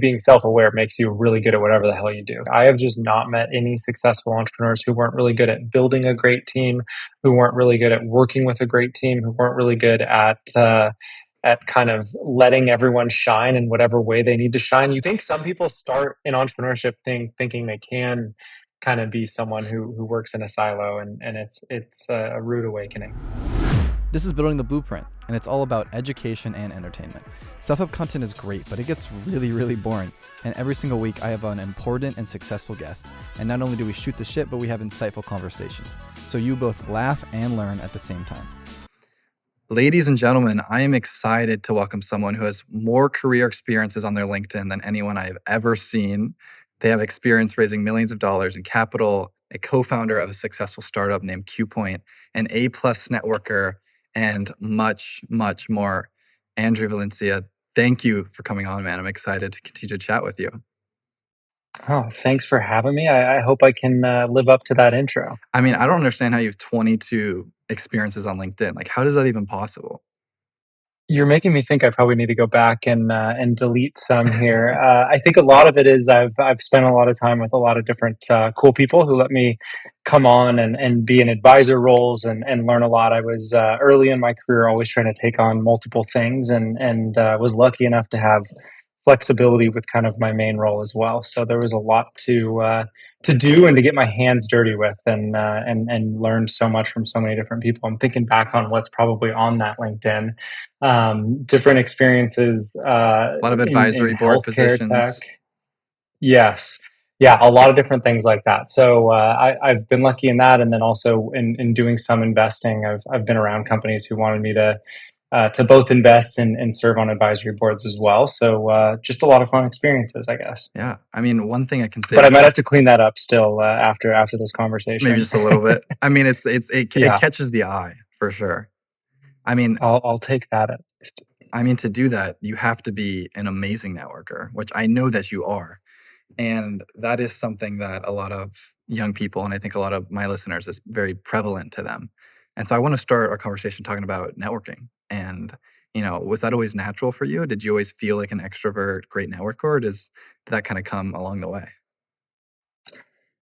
being self-aware makes you really good at whatever the hell you do. I have just not met any successful entrepreneurs who weren't really good at building a great team, who weren't really good at working with a great team, who weren't really good at kind of letting everyone shine in whatever way they need to shine. You think some people start in entrepreneurship thinking they can kind of be someone who works in a silo, and it's a rude awakening. This is Building the Blueprint, and it's all about education and entertainment. Self-help content is great, but it gets really, really boring. And every single week, I have an important and successful guest. And not only do we shoot the shit, but we have insightful conversations. So you both laugh and learn at the same time. Ladies and gentlemen, I am excited to welcome someone who has more career experiences on their LinkedIn than anyone I have ever seen. They have experience raising millions of dollars in capital, a co-founder of a successful startup named Qpoint, an A-plus networker, and much, much more. Andrew Valencia, thank you for coming on, man. I'm excited to continue to chat with you. Oh, thanks for having me. I hope I can live up to that intro. I mean, I don't understand how you have 22 experiences on LinkedIn. Like, how is that even possible? You're making me think I probably need to go back and delete some here. I think a lot of it is I've spent a lot of time with a lot of different cool people who let me come on and be in advisor roles and learn a lot. I was early in my career always trying to take on multiple things and was lucky enough to have flexibility with kind of my main role as well. So there was a lot to do and to get my hands dirty with, and learned so much from so many different people. I'm thinking back on what's probably on that LinkedIn. Different experiences, A lot of advisory in board healthcare tech. positions. Yes. Yeah, a lot of different things like that. So I've been lucky in that, and then also in doing some investing. I've been around companies who wanted me to both invest and serve on advisory boards as well. So just a lot of fun experiences, I guess. Yeah. I mean, one thing I can say But I about might have to clean that up still after this conversation. maybe just a little bit. I mean, it Yeah, catches the eye for sure. I mean, I'll take that at least. to do that, you have to be an amazing networker, which I know that you are. And that is something that a lot of young people, and I think a lot of my listeners, is very prevalent to them. And so I want to start our conversation talking about networking. And, was that always natural for you? Did you always feel like an extrovert, great networker, or did that kind of come along the way?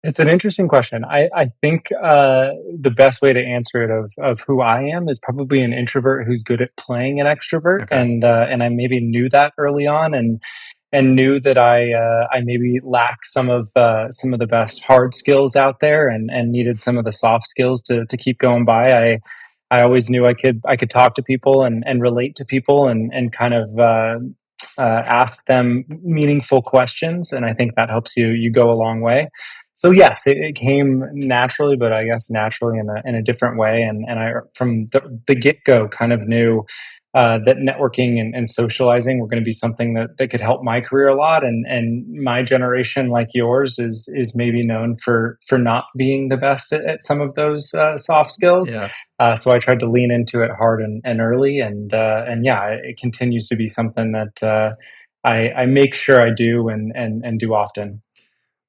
It's an interesting question. I think the best way to answer it of who I am is probably an introvert who's good at playing an extrovert, Okay. and I maybe knew that early on, and knew that I maybe lacked some of the best hard skills out there, and needed some of the soft skills to keep going by. I always knew I could talk to people and relate to people and kind of ask them meaningful questions, and I think that helps you go a long way. So yes, it came naturally, but I guess naturally in a different way. And I from the get go kind of knew that networking and socializing were going to be something that could help my career a lot. And my generation, like yours, is maybe known for not being the best at some of those soft skills. Yeah. So I tried to lean into it hard and early, and yeah, it continues to be something that I make sure I do and do often.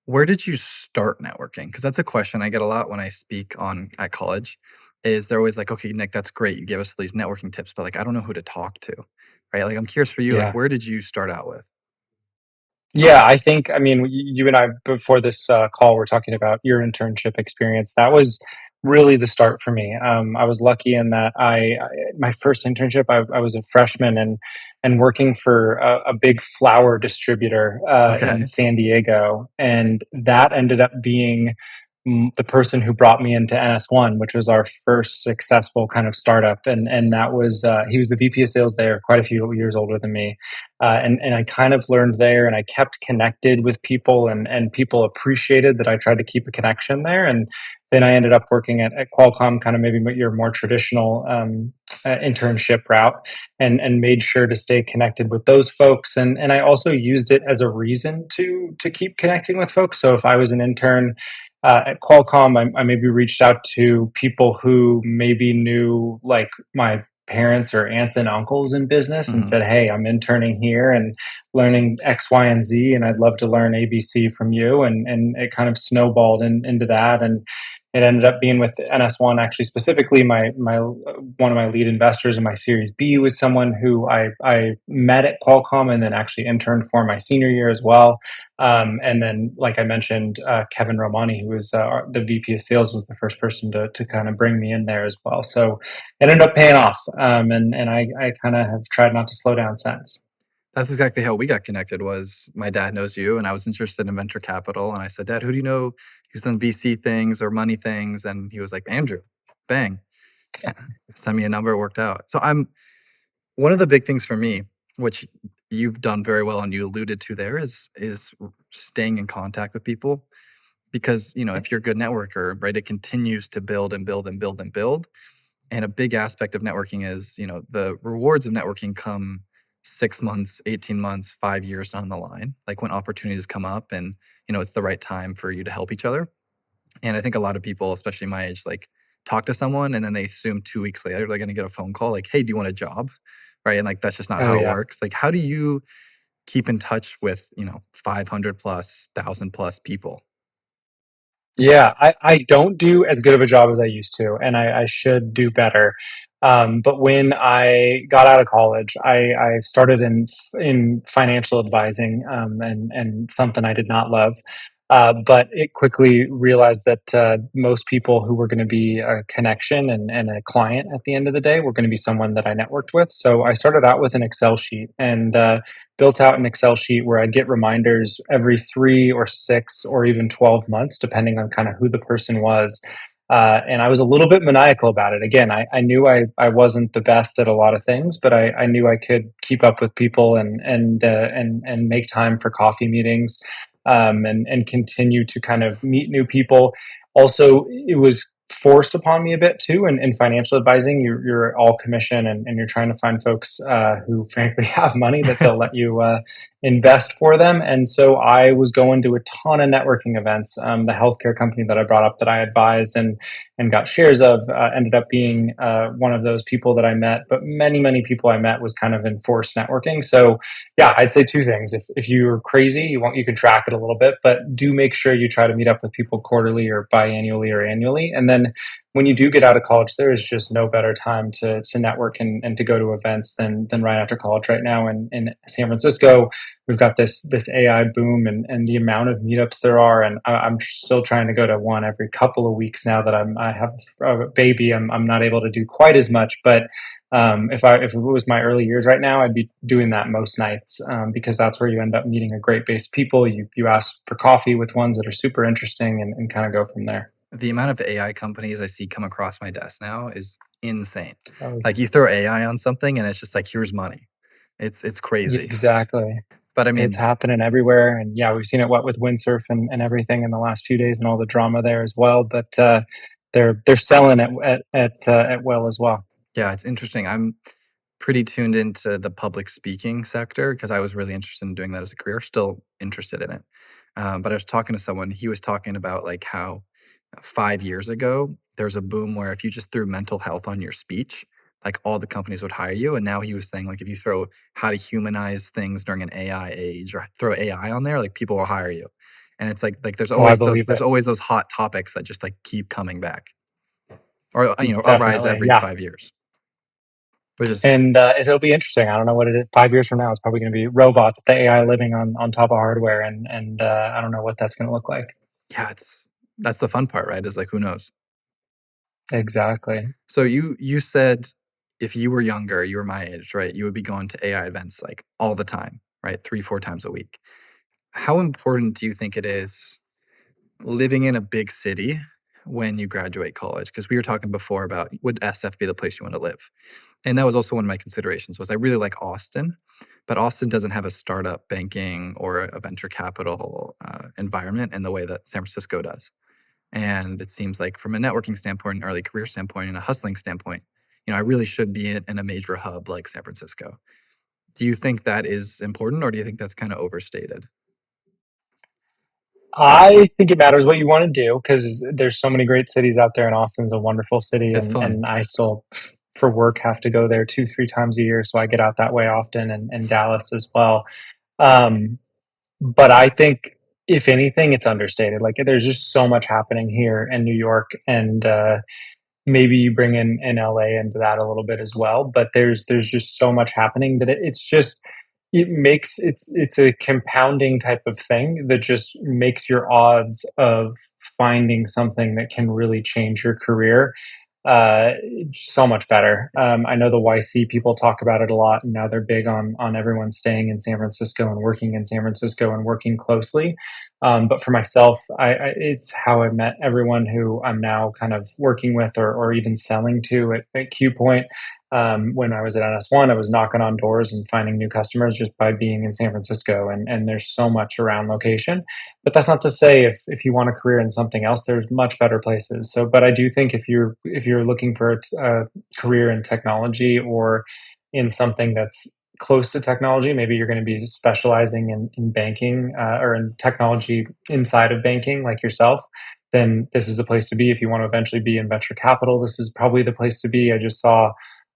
Where did you start networking? Because that's a question I get a lot when I speak on at college. Is they're always like, okay, Nick, that's great. You gave us these networking tips, but like, I don't know who to talk to, right? Like, I'm curious for you, like, Yeah. where did you start out with? Yeah, I think, I mean, you and I, before this call, we're talking about your internship experience. That was really the start for me. I was lucky in that my first internship, I was a freshman and working for a big flower distributor in Okay. San Diego. And that ended up being the person who brought me into NS1, which was our first successful kind of startup. And that was, he was the VP of sales there, quite a few years older than me. And I kind of learned there, and I kept connected with people, and people appreciated that I tried to keep a connection there. And then I ended up working at Qualcomm, kind of maybe your more traditional internship route, and made sure to stay connected with those folks. And I also used it as a reason to keep connecting with folks. So if I was an intern at Qualcomm, I maybe reached out to people who maybe knew like my parents or aunts and uncles in business and Hmm. said, "Hey, I'm interning here and learning X, Y, and Z, and I'd love to learn ABC from you." And it kind of snowballed into that. And It ended up being with NS1. Actually, specifically, my one of my lead investors in my Series B was someone who I met at Qualcomm and then actually interned for my senior year as well. And then, like I mentioned, Kevin Romani, who was the VP of Sales, was the first person to kind of bring me in there as well. So it ended up paying off, and I kind of have tried not to slow down since. That's exactly how we got connected. Was my dad knows you, and I was interested in venture capital, and I said, Dad, who do you know who's done VC things or money things? And he was like, Andrew, bang, send me a number. It worked out. So I'm one of the big things for me, which you've done very well, and you alluded to there, is staying in contact with people, because if you're a good networker, right, it continues to build and build and build and build. And a big aspect of networking is, the rewards of networking come 6 months, 18 months, 5 years down the line, like when opportunities come up and, it's the right time for you to help each other. And I think a lot of people, especially my age, like talk to someone and then they assume 2 weeks later they're going to get a phone call like, hey, do you want a job? Right. And like, that's just not Oh how it yeah. works. Like, how do you keep in touch with, 500 plus, 1,000 plus people? Yeah, I don't do as good of a job as I used to, and I should do better. But when I got out of college, I started in financial advising, and something I did not love. But it quickly realized that most people who were going to be a connection and a client at the end of the day were going to be someone that I networked with. So I started out with an Excel sheet and built out an Excel sheet where I'd get reminders every 3 or 6 or even 12 months, depending on kind of who the person was. And I was a little bit maniacal about it. Again, I knew I wasn't the best at a lot of things, but I knew I could keep up with people and make time for coffee meetings, and continue to kind of meet new people. Also, it was forced upon me a bit too. And in financial advising, you're all commission, and you're trying to find folks who frankly have money that they'll let you invest for them. And so I was going to a ton of networking events. The healthcare company that I brought up that I advised and got shares of ended up being one of those people that I met. But many people I met was kind of enforced networking. So yeah, I'd say two things. If you're crazy, you can track it a little bit, but do make sure you try to meet up with people quarterly or biannually or annually. And then when you do get out of college, there is just no better time to network and to go to events than right after college. Right now in San Francisco, we've got this AI boom and the amount of meetups there are. And I'm still trying to go to one every couple of weeks now that I have a baby. I'm not able to do quite as much, but if it was my early years right now, I'd be doing that most nights, because that's where you end up meeting a great base of people. You ask for coffee with ones that are super interesting and kind of go from there. The amount of AI companies I see come across my desk now is insane. Oh, Like, you throw AI on something and it's just like, here's money. It's yeah, crazy. exactly. But I It's mean, happening everywhere, and yeah, we've seen it with windsurf and everything in the last few days and all the drama there as well. But they're selling it at will as well. yeah, it's interesting. I'm pretty tuned into the public speaking sector because I was really interested in doing that as a career, still interested in it. But I was talking to someone, he was talking about like how 5 years ago, there's a boom where if you just threw mental health on your speech, like all the companies would hire you. And now he was saying like if you throw how to humanize things during an AI age or throw AI on there, like people will hire you. And it's like there's Oh, I always those believe there's it. always those hot topics that just like keep coming back or arise Definitely, every yeah. 5 years, which is And it'll be interesting. I don't know what it is. 5 years from now, it's probably going to be robots, the AI living on top of hardware, and I don't know what that's going to look like. yeah, it's that's the fun part, right? Is like who knows. Exactly. So you said if you were younger, you were my age, right? You would be going to AI events like all the time, right? 3, 4 times a week. How important do you think it is living in a big city when you graduate college? Because we were talking before about would SF be the place you want to live? And that was also one of my considerations was I really like Austin, but Austin doesn't have a startup banking or a venture capital environment in the way that San Francisco does. And it seems like from a networking standpoint, an early career standpoint, and a hustling standpoint, I really should be in a major hub like San Francisco. Do you think that is important, or do you think that's kind of overstated? I think it matters what you want to do because there's so many great cities out there, and Austin's a wonderful city, It's and fun. I still for work have to go there 2 3 times a year, so I get out that way often, and Dallas as well. Um, but I think if anything, it's understated. Like there's just so much happening here in New York, and maybe you bring in LA into that a little bit as well. But there's just so much happening that it's just it makes it's a compounding type of thing that just makes your odds of finding something that can really change your career uh, so much better. I know the YC people talk about it a lot, and now they're big on everyone staying in San Francisco and working in San Francisco and working closely. But for myself, it's how I met everyone who I'm now kind of working with or even selling to at Qpoint. When I was at NS1, I was knocking on doors and finding new customers just by being in San Francisco. And there's so much around location. But that's not to say if you want a career in something else, there's much better places. So, but I do think if you're looking for a career in technology or in something that's close to technology, maybe you're going to be specializing in banking or in technology inside of banking, like yourself. Then this is the place to be. If you want to eventually be in venture capital, this is probably the place to be. I just saw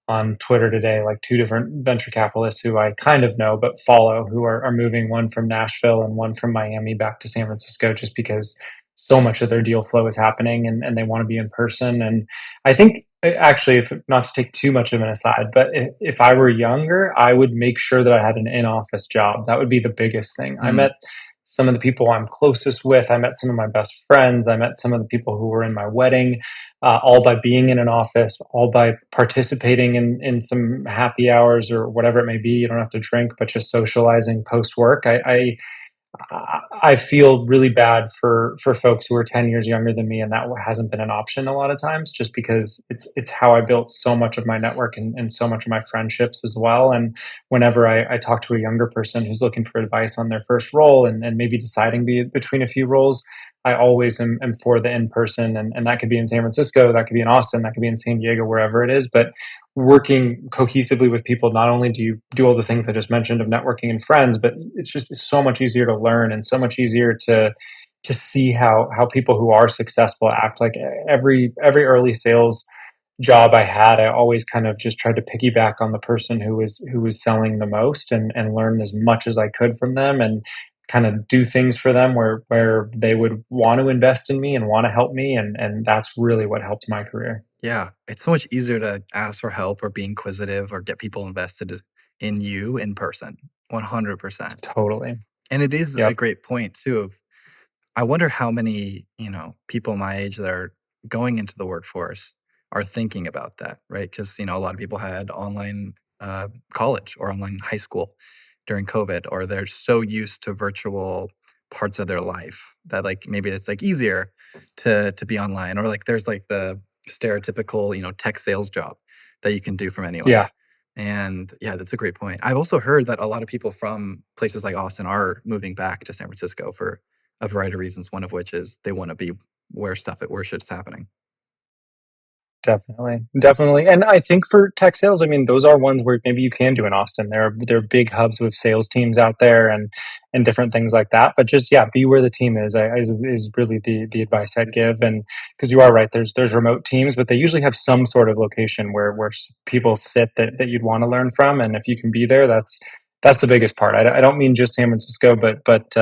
on Twitter today, like two different venture capitalists who I kind of know but follow, who are moving, one from Nashville and one from Miami back to San Francisco, just because so much of their deal flow is happening and they want to be in person. And I think actually, if not to take too much of an aside, but if I were younger, I would make sure that I had an in-office job. That would be the biggest thing. I Mm, met some of the people I'm closest with. I met some of my best friends. I met some of the people who were in my wedding, all by being in an office, all by participating in some happy hours or whatever it may be. You don't have to drink, but just socializing post work. I feel really bad for folks who are 10 years younger than me, and that hasn't been an option a lot of times, just because it's how I built so much of my network and so much of my friendships as well. And whenever I talk to a younger person who's looking for advice on their first role and maybe deciding between a few roles, I always am for the in person, and that could be in San Francisco, that could be in Austin, that could be in San Diego, wherever it is. But working cohesively with people, not only do you do all the things I just mentioned of networking and friends, but it's so much easier to learn and so much easier to see how people who are successful act. Like every early sales job I had, I always kind of just tried to piggyback on the person who was selling the most and learn as much as I could from them and kind of do things for them where they would want to invest in me and want to help me, and that's really what helped my career. yeah, it's so much easier to ask for help or be inquisitive or get people invested in you in person. 100%. Totally. And it is a Yep. great point too of I wonder how many, people my age that are going into the workforce are thinking about that, right? Because, a lot of people had online college or online high school during COVID, or they're so used to virtual parts of their life that like maybe it's like easier to be online, or like there's like the stereotypical, tech sales job that you can do from anywhere. Yeah. And yeah, that's a great point. I've also heard that a lot of people from places like Austin are moving back to San Francisco for a variety of reasons, one of which is they wanna be where shit's happening. Definitely, definitely, and I think for tech sales, I mean, those are ones where maybe you can do in Austin. There are big hubs with sales teams out there and different things like that. But just yeah, be where the team is. Is really the advice I'd give. And because you are right, there's remote teams, but they usually have some sort of location where people sit that you'd want to learn from. And if you can be there, that's the biggest part. I don't mean just San Francisco, but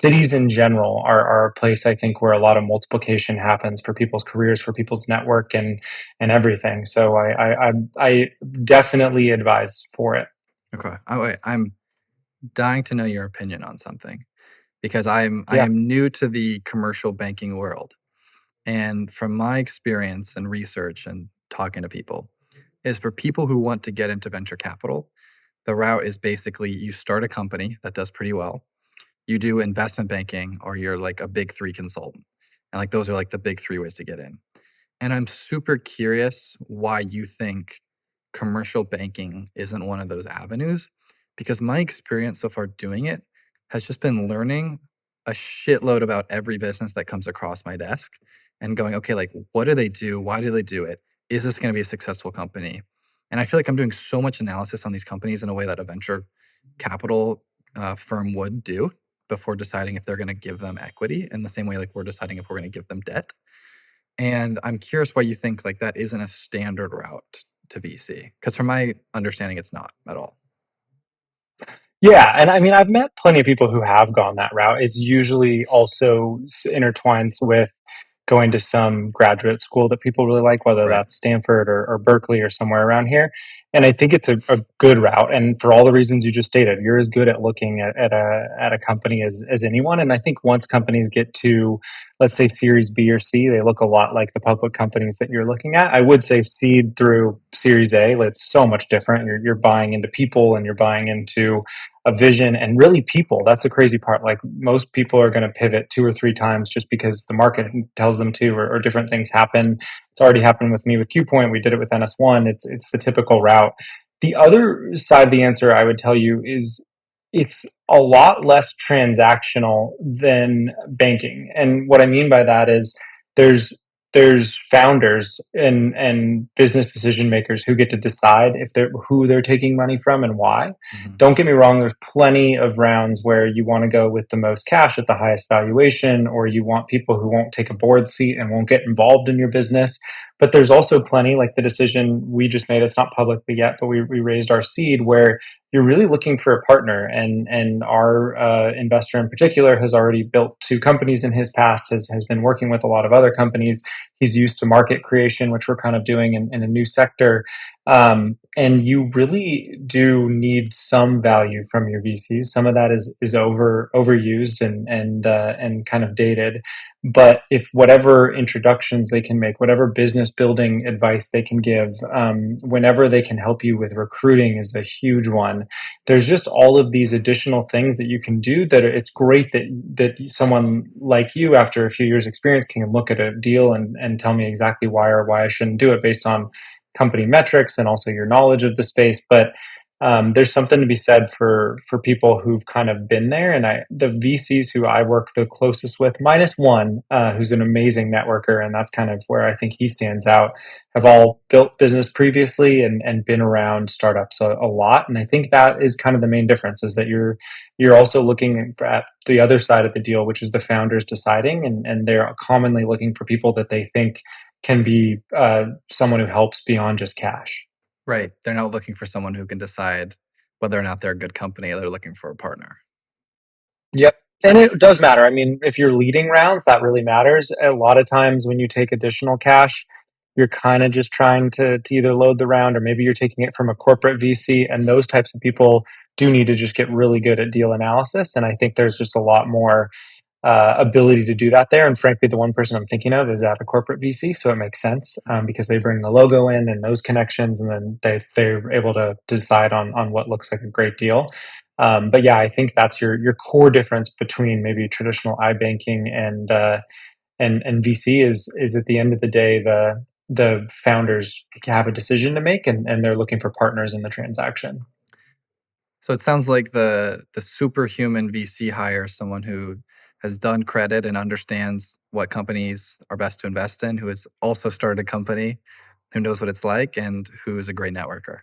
cities in general are a place I think where a lot of multiplication happens for people's careers, for people's network, and everything. So I definitely advise for it. Okay. I'm dying to know your opinion on something because I Yeah, am new to the commercial banking world, and from my experience and research and talking to people, is for people who want to get into venture capital, the route is basically you start a company that does pretty well, you do investment banking, or you're like a big 3 consultant, and, like, those are, like, the big 3 ways to get in. And I'm super curious why you think commercial banking isn't one of those avenues, because my experience so far doing it has just been learning a shitload about every business that comes across my desk and going, okay, like what do they do? Why do they do it? Is this going to be a successful company? And I feel like I'm doing so much analysis on these companies in a way that a venture capital firm would do before deciding if they're going to give them equity in the same way like we're deciding if we're going to give them debt. And I'm curious why you think like that isn't a standard route to VC. Because from my understanding, it's not at all. Yeah, and I mean, I've met plenty of people who have gone that route. It's usually also intertwines with going to some graduate school that people really like, whether Right. that's Stanford or Berkeley or somewhere around here. And I think it's a good route. And for all the reasons you just stated, you're as good at looking at a company as anyone. And I think once companies get to, let's say, Series B or C, they look a lot like the public companies that you're looking at. I would say seed through Series A, it's so much different. You're buying into people and you're buying into a vision and really people. That's the crazy part. Like most people are going to pivot two or three times just because the market tells them to, or different things happen. It's already happened with me with Qpoint. We did it with NS1. It's the typical route. The other side of the answer I would tell you is it's a lot less transactional than banking. And what I mean by that is there's there's founders and business decision makers who get to decide if they're who they're taking money from and why. Hmm. Don't get me wrong, there's plenty of rounds where you want to go with the most cash at the highest valuation, or you want people who won't take a board seat and won't get involved in your business. But there's also plenty, like the decision we just made, it's not publicly yet, but we raised our seed where you're really looking for a partner. And our investor in particular has already built two companies in his past, has been working with a lot of other companies. He's used to market creation, which we're kind of doing in a new sector. And you really do need some value from your VCs. Some of that is overused and kind of dated. But if whatever introductions they can make, whatever business building advice they can give, whenever they can help you with recruiting is a huge one. There's just all of these additional things that you can do that it's great that someone like you, after a few years experience, can look at a deal and tell me exactly why or why I shouldn't do it based on company metrics and also your knowledge of the space. But there's something to be said for people who've kind of been there. And the VCs who I work the closest with, minus one, who's an amazing networker, and that's kind of where I think he stands out, have all built business previously and been around startups a lot. And I think that is kind of the main difference, is that you're also looking at the other side of the deal, which is the founders deciding, and they're commonly looking for people that they think can be someone who helps beyond just cash. Right. They're not looking for someone who can decide whether or not they're a good company. They're looking for a partner. Yep. And it does matter. I mean, if you're leading rounds, that really matters. A lot of times when you take additional cash, you're kind of just trying to either load the round, or maybe you're taking it from a corporate VC. And those types of people do need to just get really good at deal analysis. And I think there's just a lot more ability to do that there. And frankly, the one person I'm thinking of is at a corporate VC, so it makes sense because they bring the logo in and those connections, and then they're able to decide on what looks like a great deal. But yeah, I think that's your core difference between maybe traditional iBanking and VC is at the end of the day the founders have a decision to make, and they're looking for partners in the transaction. So it sounds like the superhuman VC hire is someone who has done credit and understands what companies are best to invest in, who has also started a company, who knows what it's like, and who is a great networker.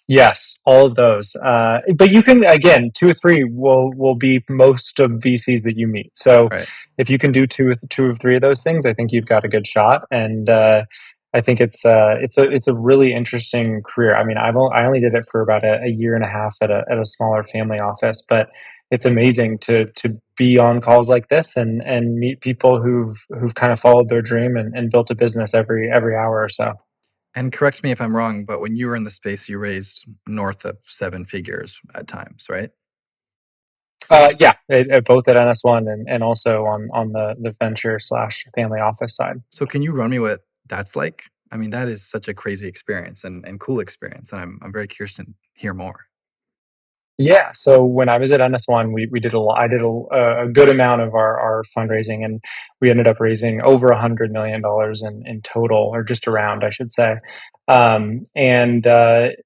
Yes, all of those. But you can, again, two or three will be most of VCs that you meet. So Right. if you can do two or three of those things, I think you've got a good shot. And I think it's a really interesting career. I mean, I only did it for about a year and a half at a smaller family office, but it's amazing to be on calls like this and meet people who've kind of followed their dream and built a business every hour or so. And correct me if I'm wrong, but when you were in the space, you raised north of seven figures at times, right? Yeah, both at NS1 and also on the venture slash family office side. So can you run me what that's like? I mean, that is such a crazy experience and cool experience. And I'm very curious to hear more. Yeah, so when I was at NS1, we did I did a good amount of our fundraising, and we ended up raising over $100 million in total, or just around, I should say. And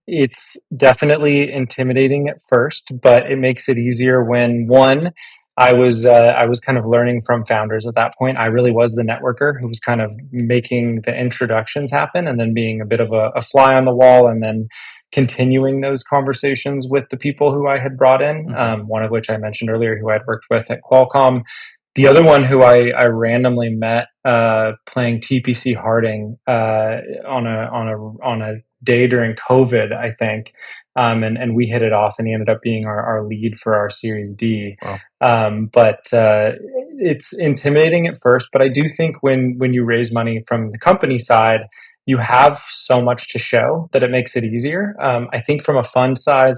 it's definitely intimidating at first, but it makes it easier when one. I was kind of learning from founders at that point. I really was the networker who was kind of making the introductions happen, and then being a bit of a fly on the wall, and then continuing those conversations with the people who I had brought in, Hmm. one of which I mentioned earlier, who I'd worked with at Qualcomm. The other one who I randomly met playing TPC Harding on a day during COVID, I think. And we hit it off, and he ended up being our lead for our Series D. Wow. But it's intimidating at first. But I do think when you raise money from the company side, you have so much to show that it makes it easier. I think from a fund side,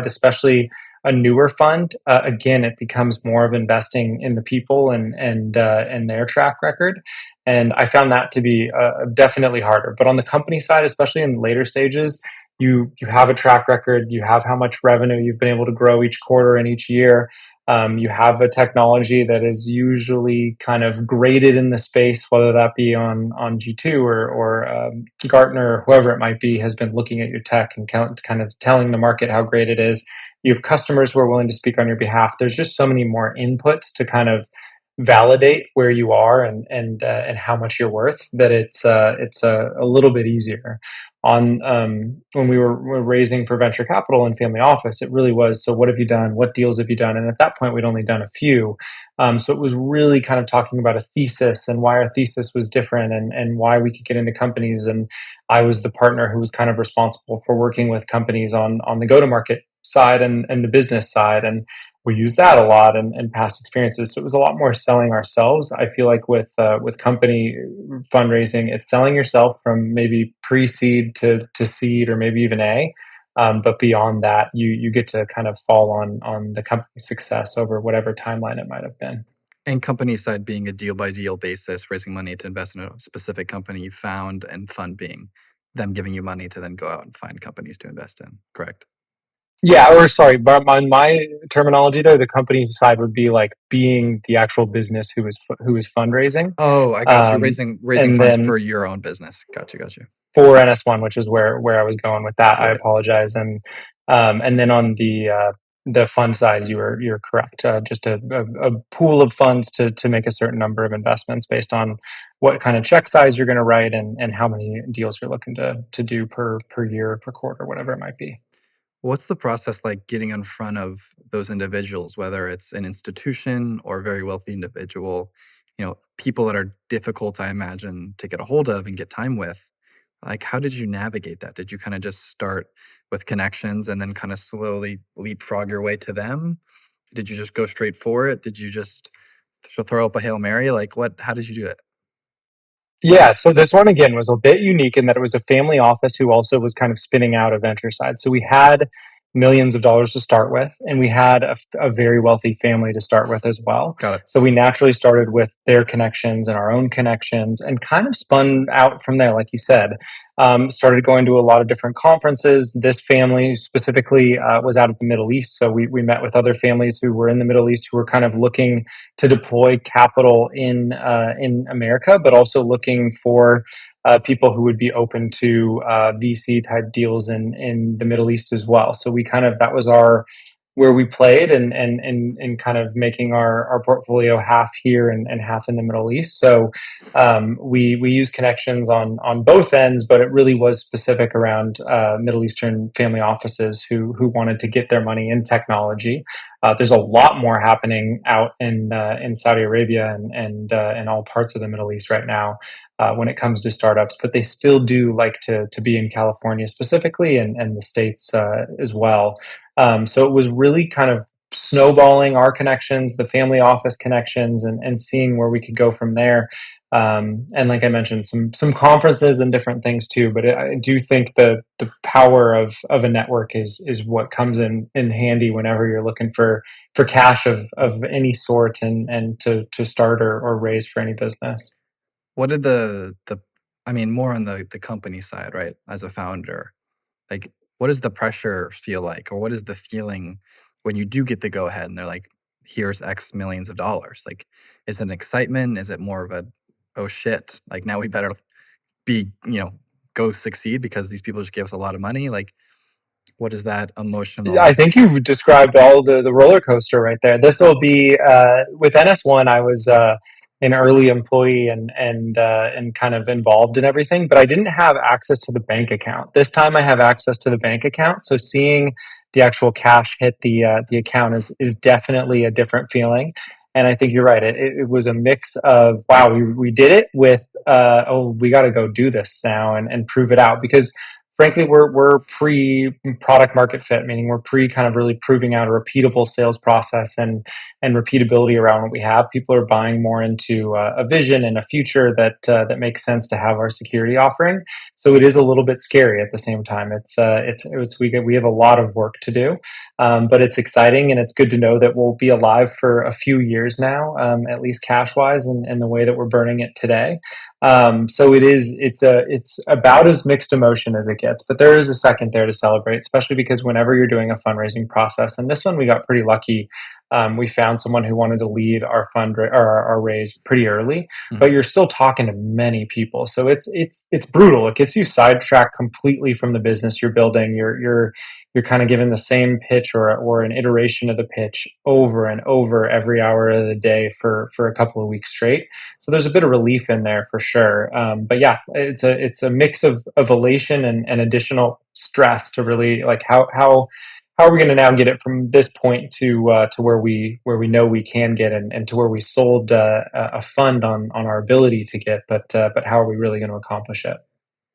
especially a newer fund, again, it becomes more of investing in the people and their track record. And I found that to be definitely harder. But on the company side, especially in the later stages, you have a track record, you have how much revenue you've been able to grow each quarter and each year. You have a technology that is usually kind of graded in the space, whether that be on G2 or Gartner or whoever it might be, has been looking at your tech and kind of telling the market how great it is. You have customers who are willing to speak on your behalf. There's just so many more inputs to kind of validate where you are and how much you're worth, that it's a little bit easier. On When we were raising for venture capital and family office, it really was, so what have you done? What deals have you done? And at that point, we'd only done a few. So it was really kind of talking about a thesis and why our thesis was different, and why we could get into companies. And I was the partner who was kind of responsible for working with companies on the go-to-market side and the business side. And we use that a lot in past experiences. So it was a lot more selling ourselves. I feel like with company fundraising, it's selling yourself from maybe pre-seed to seed, or maybe even A. But beyond that, you get to kind of fall on the company's success over whatever timeline it might have been. And company side being a deal by deal basis, raising money to invest in a specific company you found, and fund being them giving you money to then go out and find companies to invest in. Correct? Yeah, or sorry, but my terminology there, the company side would be like being the actual business who is fundraising. Oh, I got you. Raising And funds then for your own business. Got you. for NS1, which is where I was going with that. I Right. apologize. And then on the fund side, you're correct. Just a pool of funds to make a certain number of investments based on what kind of check size you're going to write, and how many deals you're looking to do per year, per quarter, whatever it might be. What's the process like getting in front of those individuals, whether it's an institution or a very wealthy individual, people that are difficult, I imagine, to get a hold of and get time with? Like, how did you navigate that? Did you kind of just start with connections and then kind of slowly leapfrog your way to them? Did you just go straight for it? Did you just throw up a Hail Mary? Like, how did you do it? Yeah, so this one again was a bit unique in that it was a family office who also was kind of spinning out a venture side. So we had millions of dollars to start with, and we had a very wealthy family to start with as well. Got it. So we naturally started with their connections and our own connections, and kind of spun out from there, like you said. Started going to a lot of different conferences. This family specifically was out of the Middle East, so we met with other families who were in the Middle East who were kind of looking to deploy capital in America, but also looking for people who would be open to VC type deals in the Middle East as well. So that was our where we played, and kind of making our portfolio half here and half in the Middle East. So we use connections on both ends, but it really was specific around Middle Eastern family offices who wanted to get their money in technology. There's a lot more happening out in Saudi Arabia and all parts of the Middle East right now when it comes to startups, but they still do like to be in California specifically, and the States as well. So it was really kind of snowballing our connections, the family office connections, and seeing where we could go from there. And like I mentioned, some conferences and different things too. But I do think the power of a network is what comes in handy whenever you're looking for cash of any sort, and to start or raise for any business. What did I mean, more on the company side, right? As a founder, like, what does the pressure feel like, or what is the feeling when you do get the go ahead and they're like, here's X millions of dollars? Like, is it an excitement? Is it more of a, oh shit, like now we better be, go succeed because these people just gave us a lot of money? Like, what is that Yeah, I emotional? think you described all the roller coaster right there. This will be with NS1. I was an early employee and kind of involved in everything, but I didn't have access to the bank account. This time, I have access to the bank account. So seeing the actual cash hit the account is definitely a different feeling. And I think you're right. It was a mix of wow, we did it with oh, we got to go do this now and prove it out, because frankly, we're pre product market fit, meaning we're pre kind of really proving out a repeatable sales process and repeatability around what we have. People are buying more into a vision and a future that makes sense to have our security offering. So it is a little bit scary at the same time. It's we have a lot of work to do, but it's exciting and it's good to know that we'll be alive for a few years now, at least cash wise, and the way that we're burning it today. So it's about as mixed emotion as it gets, but there is a second there to celebrate, especially because whenever you're doing a fundraising process, and this one we got pretty lucky. We found someone who wanted to lead our or our raise pretty early, Mhm. but you're still talking to many people, so it's brutal. It gets you sidetracked completely from the business you're building. You're kind of given the same pitch or an iteration of the pitch over and over every hour of the day for a couple of weeks straight. So there's a bit of relief in there for sure. But yeah, it's a mix of elation and additional stress to really like how are we going to now get it from this point to where we know we can get and to where we sold a fund on our ability to get, but how are we really going to accomplish it?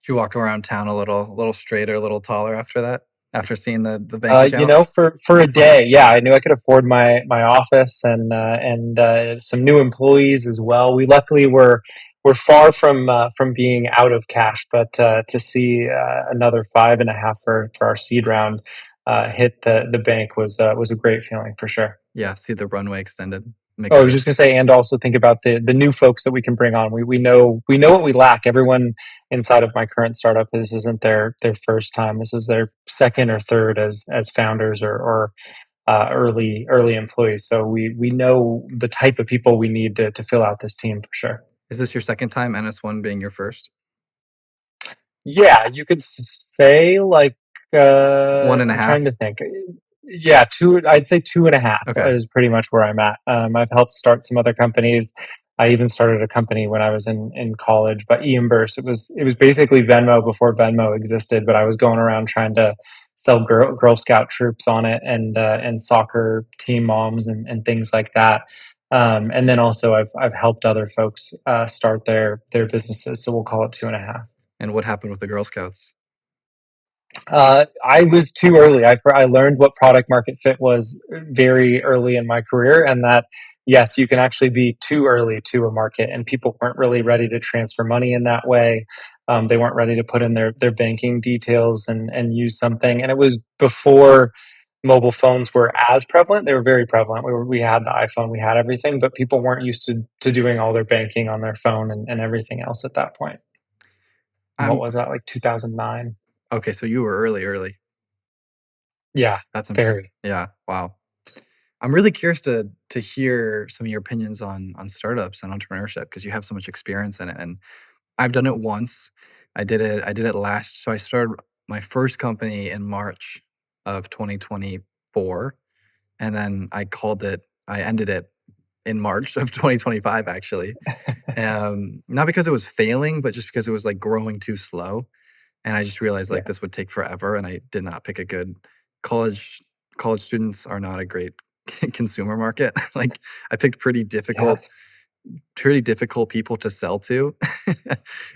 Did you walk around town a little straighter, a little taller after that? After seeing the bank account? For a day, yeah, I knew I could afford my office and some new employees as well. We luckily were far from being out of cash, but to see another 5.5 for our seed round hit the bank was a great feeling for sure. Yeah, see the runway extended. Make Oh, I a was just gonna say, and also think about the new folks that we can bring on. We know what we lack. Everyone inside of my current startup, this isn't their first time. This is their second or third as founders or early employees. So we know the type of people we need to fill out this team for sure. Is this your second time, NS1 being your first? Yeah, you could say like One and a I'm trying half? to think. Yeah, two. I'd say 2.5 Okay. is pretty much where I'm at. I've helped start some other companies. I even started a company when I was in college, but Eimburse. It was basically Venmo before Venmo existed, but I was going around trying to sell Girl Scout troops on it and soccer team moms and things like that. And then also I've helped other folks start their businesses. So we'll call it 2.5. And what happened with the Girl Scouts? I was too early. I learned what product market fit was very early in my career, and that yes, you can actually be too early to a market, and people weren't really ready to transfer money in that way. They weren't ready to put in their banking details and use something. And it was before mobile phones were as prevalent. They were very prevalent. We had the iPhone, we had everything, but people weren't used to doing all their banking on their phone and everything else at that point. And what I'm was that, like 2009? okay, so you were early. Yeah, That's impressive. very. Yeah, wow. I'm really curious to hear some of your opinions on startups and entrepreneurship because you have so much experience in it. And I've done it once. I did it last. So I started my first company in March of 2024, and then I ended it in March of 2025 actually. Not because it was failing, but just because it was like growing too slow. And I just realized like Yeah. this would take forever, and I did not pick a good college. College students are not a great consumer market. Like I picked Yes. pretty difficult people to sell to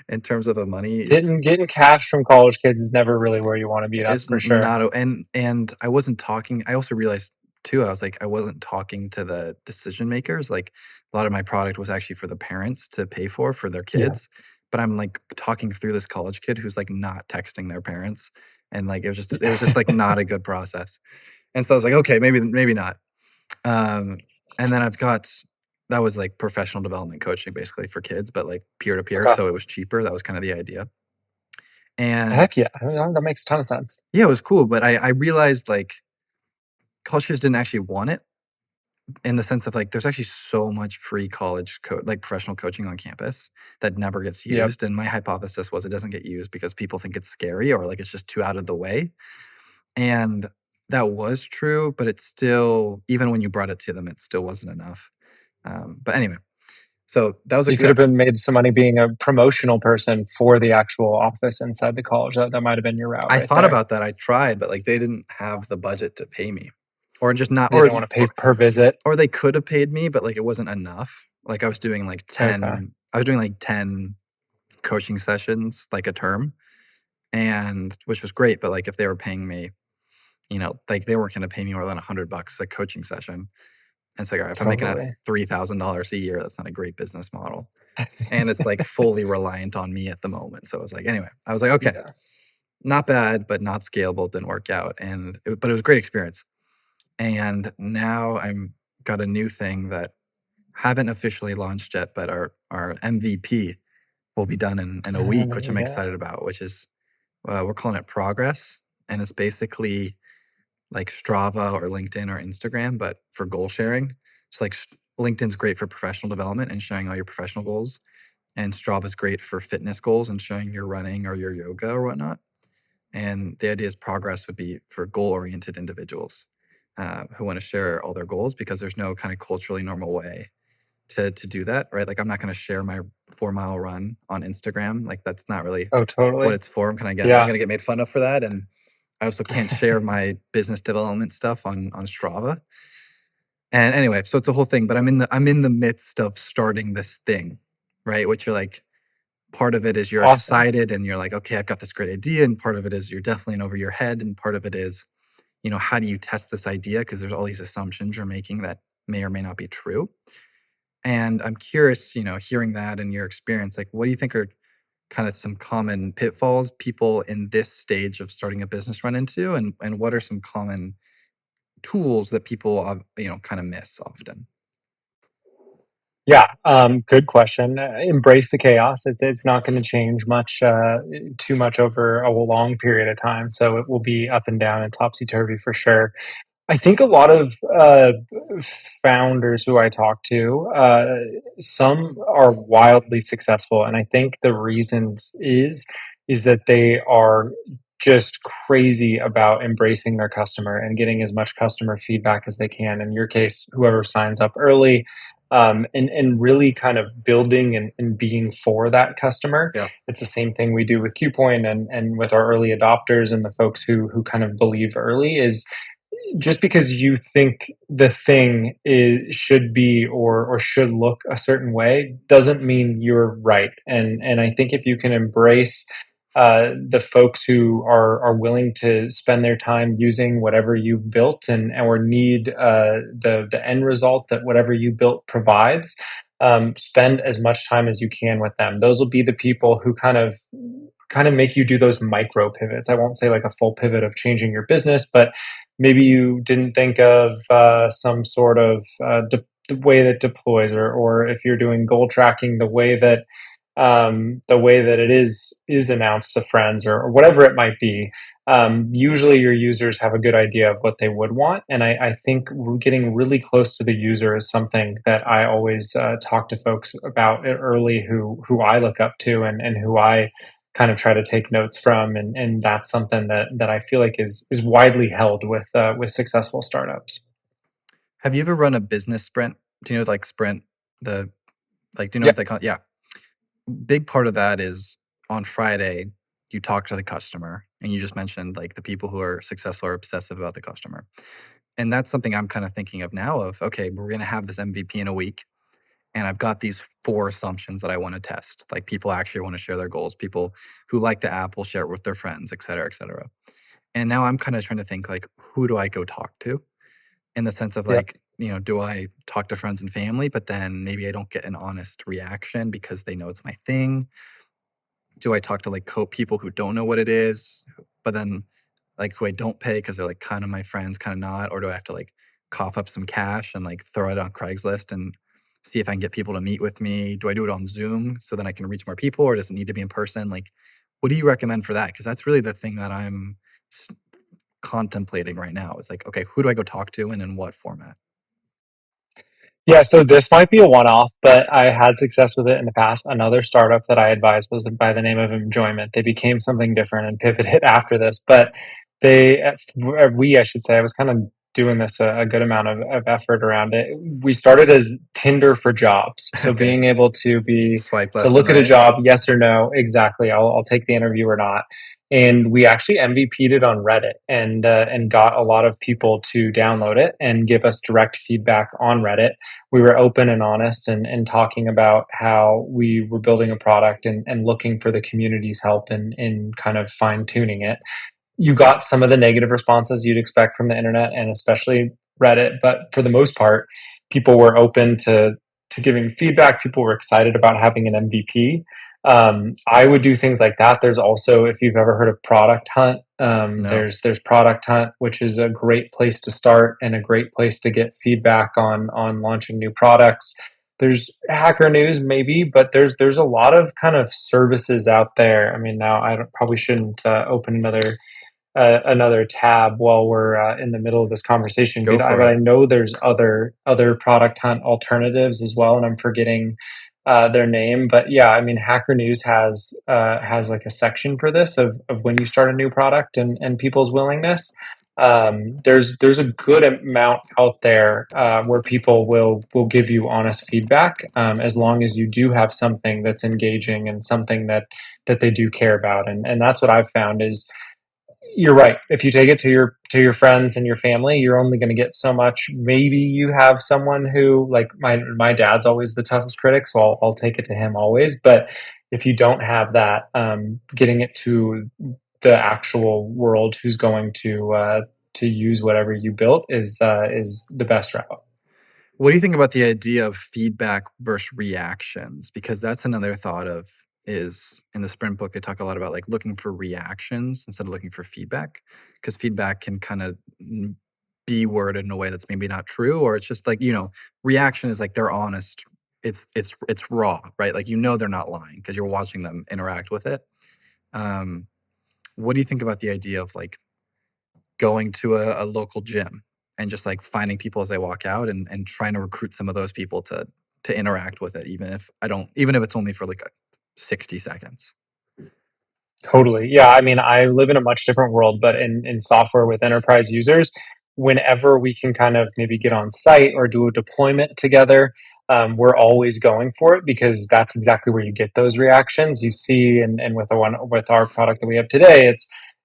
in terms of a money. Getting cash from college kids is never really where you want to be. That's It's for sure. not and I wasn't talking. I also realized too, I was like, I wasn't talking to the decision makers. Like a lot of my product was actually for the parents to pay for their Yeah. kids. But I'm like talking through this college kid who's like not texting their parents. And like it was just like not a good process. And so I was like, okay, maybe not. Um, and then that was like professional development coaching basically for kids, but like peer to peer. Okay. So it was cheaper. That was kind of the idea. And Heck yeah. I mean, that makes a ton of sense. yeah, it was cool. But I realized like college kids didn't actually want it in the sense of like there's actually so much free like professional coaching on campus that never gets Yep. used. And my hypothesis was it doesn't get used because people think it's scary or like it's just too out of the way. And that was true, but it's still, even when you brought it to them, it still wasn't enough. But anyway, so that was a You could good. have been made some money being a promotional person for the actual office inside the college. That might have been your route I right thought there. about that. I tried, but like they didn't have the budget to pay me, or just not, They didn't want to pay per visit. or they could have paid me, but like it wasn't enough. Like Okay. I was doing like 10 coaching sessions like a term, and which was great. But like if they were paying me, like they weren't going to pay me more than $100 a coaching session. And it's like, all right, if I'm making a Totally. $3,000 a year, that's not a great business model. And it's like fully reliant on me at the moment. So I was like, anyway, I was like, okay, Yeah. not bad, but not scalable. Didn't work out. But it was a great experience. And now I'm got a new thing that haven't officially launched yet, but our MVP will be done in a week, which I'm Yeah. excited about, which is we're calling it Progress. And it's basically like Strava or LinkedIn or Instagram, but for goal sharing. So like LinkedIn's great for professional development and sharing all your professional goals. And Strava's great for fitness goals and showing your running or your yoga or whatnot. And the idea is Progress would be for goal-oriented individuals who want to share all their goals, because there's no kind of culturally normal way to do that, right? Like I'm not going to share my 4 mile run on Instagram. Like that's not really Oh, what totally. it's for. I'm Yeah. gonna get made fun of for that, and I also can't share my business development stuff on Strava. And anyway, so it's a whole thing. But I'm in the midst of starting this thing, right? Which you're like, part of it is you're Awesome. excited and you're like, okay, I've got this great idea, and part of it is you're definitely in over your head, and part of it is, how do you test this idea? Because there's all these assumptions you're making that may or may not be true. And I'm curious, hearing that and your experience, like, what do you think are kind of some common pitfalls people in this stage of starting a business run into, and what are some common tools that people kind of miss often? Yeah, good question. Embrace the chaos. It's not going to change much, too much over a long period of time. So it will be up and down and topsy turvy for sure. I think a lot of founders who I talk to, some are wildly successful, and I think the reasons is that they are just crazy about embracing their customer and getting as much customer feedback as they can. In your case, whoever signs up early, and really kind of building and being for that customer. Yeah. It's the same thing we do with Qpoint and with our early adopters and the folks who kind of believe early is just because you think the thing should be or should look a certain way doesn't mean you're right. And I think if you can embrace the folks who are willing to spend their time using whatever you've built or need the end result that whatever you built provides, spend as much time as you can with them. Those will be the people who kind of make you do those micro pivots. I won't say like a full pivot of changing your business, but maybe you didn't think of some sort of the way that deploys, or if you're doing goal tracking, the way that it is announced to friends, or whatever it might be. Usually, your users have a good idea of what they would want, and I think getting really close to the user is something that I always talk to folks about early, who I look up to and who I kind of try to take notes from, and that's something that I feel like is widely held with successful startups. Have you ever run a business sprint? Do you know like sprint? The like, do you know Yeah, what they call? Yeah, big part of that is on Friday you talk to the customer, and you just mentioned like the people who are successful are obsessive about the customer, and that's something I'm kind of thinking of now. Of okay, we're gonna have this MVP in a week, and I've got these 4 assumptions that I want to test. Like people actually want to share their goals. People who like the app will share it with their friends, et cetera, et cetera. And now I'm kind of trying to think like, who do I go talk to? In the sense of yeah. like, do I talk to friends and family, but then maybe I don't get an honest reaction because they know it's my thing? Do I talk to like people who don't know what it is, but then like who I don't pay because they're like kind of my friends, kind of not? Or do I have to like cough up some cash and like throw it on Craigslist and see if I can get people to meet with me? Do I do it on Zoom so then I can reach more people, or does it need to be in person? Like, what do you recommend for that? Because that's really the thing that I'm s- contemplating right now is like, okay, who do I go talk to and in what format? Yeah, so this might be a one-off, but I had success with it in the past. Another startup that I advised was by the name of Enjoyment. They became something different and pivoted after this, but I should say, I was kind of doing this a good amount of effort around it. We started as Tinder for jobs. So Okay. being able to be, Swipe to left and look at a right. job, yes or no, exactly. I'll take the interview or not. And we actually MVP'd it on Reddit and got a lot of people to download it and give us direct feedback on Reddit. We were open and honest and talking about how we were building a product and looking for the community's help in kind of fine tuning it. You got some of the negative responses you'd expect from the internet and especially Reddit, but for the most part, people were open to giving feedback. People were excited about having an MVP. I would do things like that. There's also, if you've ever heard of Product Hunt, No. there's Product Hunt, which is a great place to start and a great place to get feedback on launching new products. There's Hacker News, maybe, but there's a lot of kind of services out there. I mean, now probably shouldn't open another tab while we're in the middle of this conversation. Go But for I it. know there's other Product Hunt alternatives as well, and I'm forgetting their name. But yeah, I mean, Hacker News has like a section for this of when you start a new product and people's willingness. There's a good amount out there where people will give you honest feedback as long as you do have something that's engaging and something that they do care about, and that's what I've found is you're right. If you take it to your friends and your family, you're only going to get so much. Maybe you have someone who, like my dad's always the toughest critic, so I'll take it to him always. But if you don't have that, getting it to the actual world who's going to use whatever you built is the best route. What do you think about the idea of feedback versus reactions? Because that's another thought of is in the sprint book they talk a lot about like looking for reactions instead of looking for feedback because feedback can kind of be worded in a way that's maybe not true or it's just like reaction is like they're honest it's raw, right? Like they're not lying because you're watching them interact with it. um what do you think about the idea of like going to a local gym and just like finding people as they walk out and trying to recruit some of those people to interact with it, even if it's only for like 60 seconds. Totally. Yeah. I mean, I live in a much different world, but in software with enterprise users, whenever we can kind of maybe get on site or do a deployment together, we're always going for it because that's exactly where you get those reactions. You see, and with our product that we have today,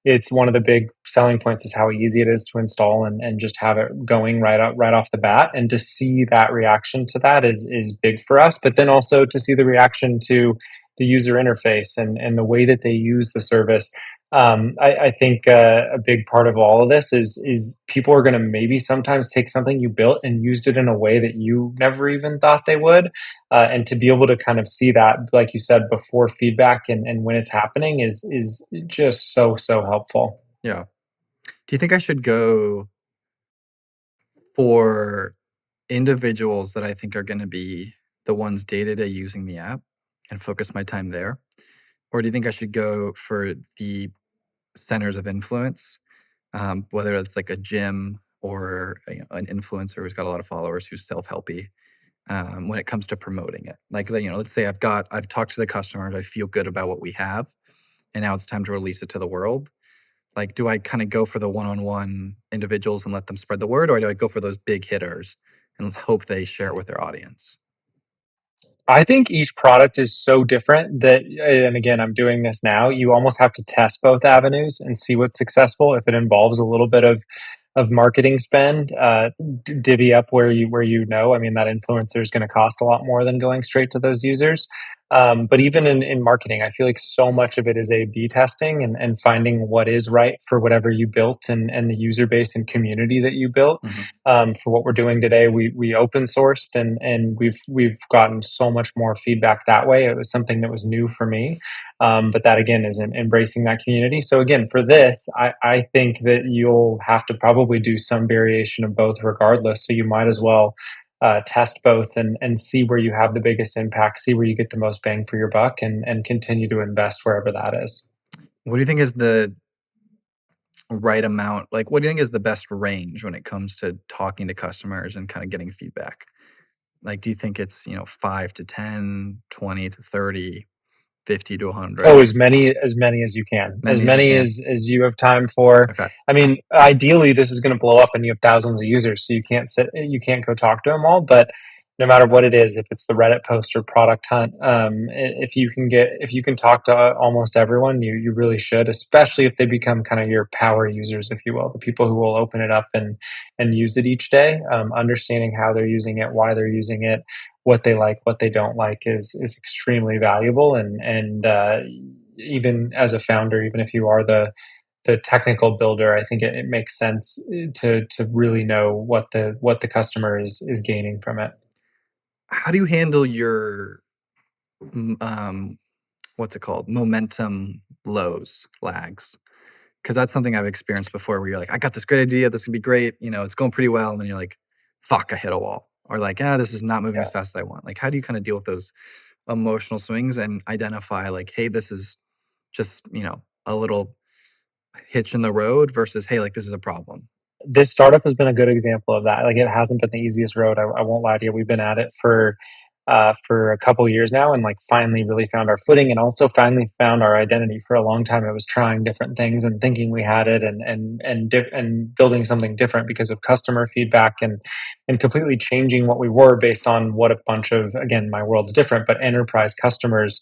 it's one of the big selling points is how easy it is to install and just have it going right off the bat. And to see that reaction to that is big for us. But then also to see the reaction to the user interface and the way that they use the service. I think a big part of all of this is people are going to maybe sometimes take something you built and used it in a way that you never even thought they would, and to be able to kind of see that, like you said, before feedback and when it's happening is just so helpful. Yeah. Do you think I should go for individuals that I think are going to be the ones day to day using the app and focus my time there? Or do you think I should go for the centers of influence, whether it's like a gym or an influencer who's got a lot of followers who's self-helpy, when it comes to promoting it? Like, let's say I've talked to the customers, I feel good about what we have, and now it's time to release it to the world. Like, do I kind of go for the one-on-one individuals and let them spread the word, or do I go for those big hitters and hope they share it with their audience? I think each product is so different that, and again, I'm doing this now. You almost have to test both avenues and see what's successful. If it involves a little bit of marketing spend, divvy up where you know. I mean, that influencer is going to cost a lot more than going straight to those users. But even in marketing, I feel like so much of it is A/B testing and finding what is right for whatever you built and the user base and community that you built. Mhm. For what we're doing today, we open sourced and we've gotten so much more feedback that way. It was something that was new for me, but that again is embracing that community. So again, for this, I think that you'll have to probably do some variation of both, regardless. So you might as well test both and see where you have the biggest impact, see where you get the most bang for your buck, and continue to invest wherever that is. What do you think is the right amount? Like, what do you think is the best range when it comes to talking to customers and kind of getting feedback? Like, do you think it's, 5 to 10, 20 to 30? 50 to Oh, 100? as many as you can, as Many as you many can. as you have time for. Okay. I mean, ideally, this is going to blow up, and you have thousands of users, so you can't go talk to them all. But no matter what it is, if it's the Reddit post or product hunt, if you can talk to almost everyone, you really should, especially if they become kind of your power users, if you will, the people who will open it up and use it each day. Understanding how they're using it, why they're using it, what they like, what they don't like is extremely valuable. And even as a founder, even if you are the technical builder, I think it makes sense to really know what the customer is gaining from it. How do you handle your um, what's it called? Momentum lows, lags? Because that's something I've experienced before where you're like, I got this great idea, this can be great, it's going pretty well. And then you're like, fuck, I hit a wall. Or like, this is not moving Yeah. as fast as I want. Like, how do you kind of deal with those emotional swings and identify like, hey, this is just, a little hitch in the road versus, hey, like this is a problem? This startup has been a good example of that. Like, it hasn't been the easiest road. I won't lie to you. We've been at it for a couple years now, and like finally really found our footing, and also finally found our identity. For a long time, I was trying different things and thinking we had it, and building something different because of customer feedback, and completely changing what we were based on what a bunch of, again, my world's different, but enterprise customers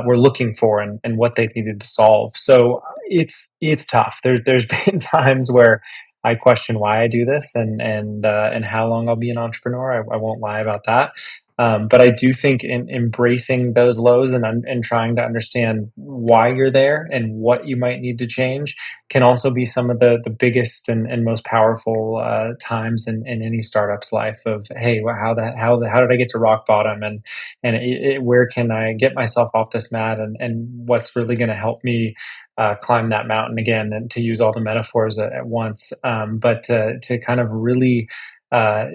were looking for, and what they needed to solve. So it's tough. There's been times where I question why I do this, and how long I'll be an entrepreneur. I won't lie about that. But I do think in embracing those lows, and trying to understand why you're there and what you might need to change can also be some of the biggest and most powerful times in any startup's life. Of, hey, how did I get to rock bottom, and where can I get myself off this mat, and what's really going to help me climb that mountain again, and to use all the metaphors at once, but to kind of uh,